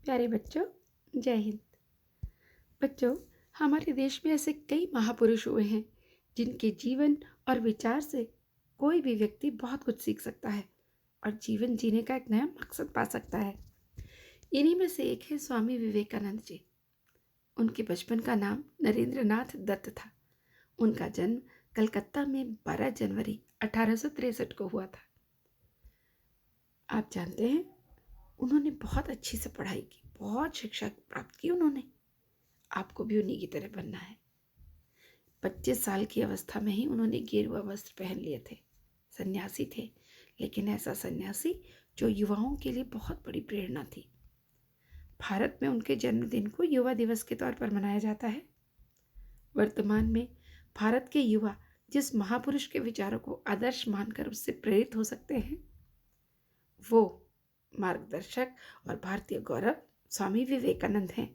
प्यारे बच्चों, जय हिंद। बच्चों, हमारे देश में ऐसे कई महापुरुष हुए हैं जिनके जीवन और विचार से कोई भी व्यक्ति बहुत कुछ सीख सकता है और जीवन जीने का एक नया मकसद पा सकता है। इन्हीं में से एक है स्वामी विवेकानंद जी। उनके बचपन का नाम नरेंद्र नाथ दत्त था। उनका जन्म कलकत्ता में 12 जनवरी 1863 को हुआ था। आप जानते हैं, उन्होंने बहुत अच्छी से पढ़ाई की, बहुत शिक्षा प्राप्त की उन्होंने। आपको भी उन्हीं की तरह बनना है। 25 साल की अवस्था में ही उन्होंने गेरुआ वस्त्र पहन लिए थे। सन्यासी थे, लेकिन ऐसा सन्यासी जो युवाओं के लिए बहुत बड़ी प्रेरणा थी। भारत में उनके जन्मदिन को युवा दिवस के तौर पर मनाया जाता है। वर्तमान में भारत के युवा जिस महापुरुष के विचारों को आदर्श मानकर उससे प्रेरित हो सकते हैं, वो मार्गदर्शक और भारतीय गौरव स्वामी विवेकानंद हैं।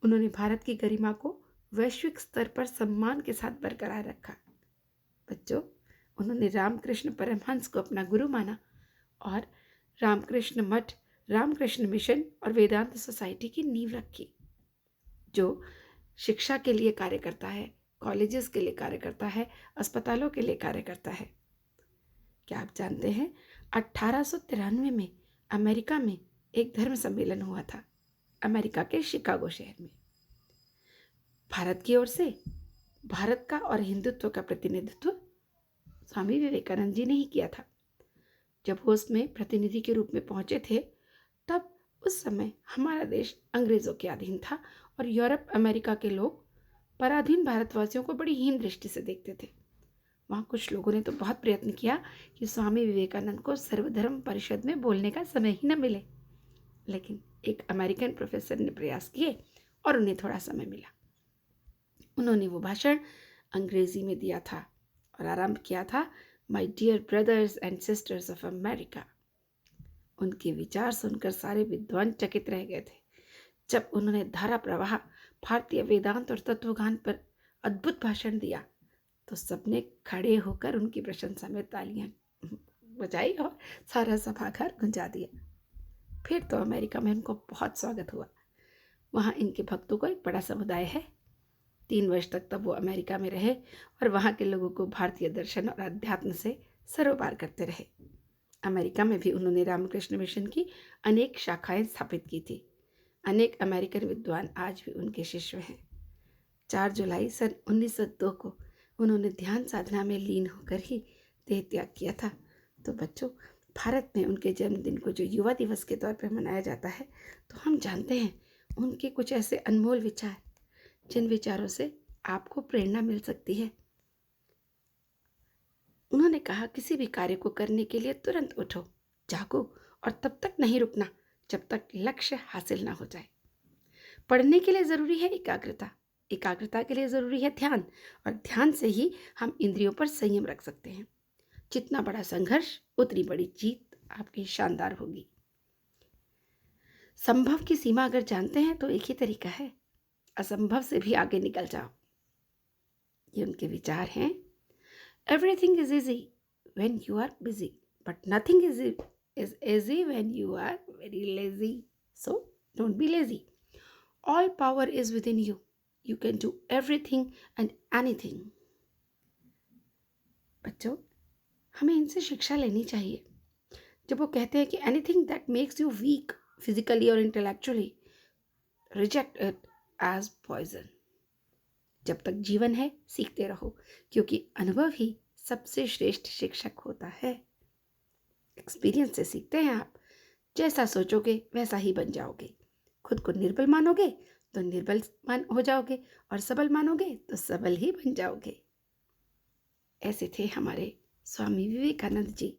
उन्होंने भारत की गरिमा को वैश्विक स्तर पर सम्मान के साथ बरकरार रखा। बच्चों, उन्होंने रामकृष्ण परमहंस को अपना गुरु माना और रामकृष्ण मठ, रामकृष्ण मिशन और वेदांत सोसाइटी की नींव रखी, जो शिक्षा के लिए कार्य करता है, कॉलेजेस के लिए कार्य करता है, अस्पतालों के लिए कार्य करता है। क्या आप जानते हैं, 1893 में अमेरिका में एक धर्म सम्मेलन हुआ था, अमेरिका के शिकागो शहर में। भारत की ओर से भारत का और हिंदुत्व का प्रतिनिधित्व स्वामी विवेकानंद जी ने ही किया था। जब वो उसमें प्रतिनिधि के रूप में पहुंचे थे, तब उस समय हमारा देश अंग्रेजों के अधीन था और यूरोप अमेरिका के लोग पराधीन भारतवासियों को बड़ी हीन दृष्टि से देखते थे। वहाँ कुछ लोगों ने तो बहुत प्रयत्न किया कि स्वामी विवेकानंद को सर्वधर्म परिषद में बोलने का समय ही न मिले, लेकिन एक अमेरिकन प्रोफेसर ने प्रयास किए और उन्हें थोड़ा समय मिला। उन्होंने वो भाषण अंग्रेजी में दिया था और आरंभ किया था, my dear brothers and sisters of America. उनके विचार सुनकर सारे विद्वान चकित रह गए थे। जब उन्होंने धारा प्रवाह, भारतीय वेदांत और तत्वज्ञान पर अद्भुत भाषण दिया, तो सबने खड़े होकर उनकी प्रशंसा में तालियां बजाई और सारा सभागार गुंजा दिया। फिर तो अमेरिका में उनको बहुत स्वागत हुआ। वहाँ इनके भक्तों का एक बड़ा समुदाय है। 3 वर्ष तक तब वो अमेरिका में रहे और वहाँ के लोगों को भारतीय दर्शन और अध्यात्म से सरोपार करते रहे। अमेरिका में भी उन्होंने रामकृष्ण मिशन की अनेक शाखाएं स्थापित की थी। अनेक अमेरिकन विद्वान आज भी उनके शिष्य हैं। 4 जुलाई सन 1902 को उन्होंने ध्यान साधना में लीन होकर ही देह त्याग किया था। तो बच्चों, भारत में उनके जन्मदिन को जो युवा दिवस के तौर पर मनाया जाता है, तो हम जानते हैं उनके कुछ ऐसे अनमोल विचार, जिन विचारों से आपको प्रेरणा मिल सकती है। उन्होंने कहा, किसी भी कार्य को करने के लिए तुरंत उठो, जागो और तब तक नहीं रुकना जब तक लक्ष्य हासिल ना हो जाए। पढ़ने के लिए ज़रूरी है एकाग्रता, एकाग्रता के लिए ज़रूरी है ध्यान, और ध्यान से ही हम इंद्रियों पर संयम रख सकते हैं। जितना बड़ा संघर्ष, उतनी बड़ी जीत आपकी शानदार होगी। संभव की सीमा अगर जानते हैं तो एक ही तरीका है, असंभव से भी आगे निकल जाओ। ये उनके विचार हैं। Everything is easy when you are busy, but nothing is easy when you are very lazy. So don't be lazy. All power is within you. You can do everything and anything. बच्चों, हमें इनसे शिक्षा लेनी चाहिए। जब वो कहते हैं कि anything that makes you weak physically or intellectually, reject it as poison. जब तक जीवन है, सीखते रहो, क्योंकि अनुभव ही सबसे श्रेष्ठ शिक्षक होता है। एक्सपीरियंस से सीखते हैं आप। जैसा सोचोगे वैसा ही बन जाओगे। खुद को निर्बल मानोगे तो निर्बल हो जाओगे, और सबल मानोगे तो सबल ही बन जाओगे। ऐसे थे हमारे स्वामी विवेकानंद जी।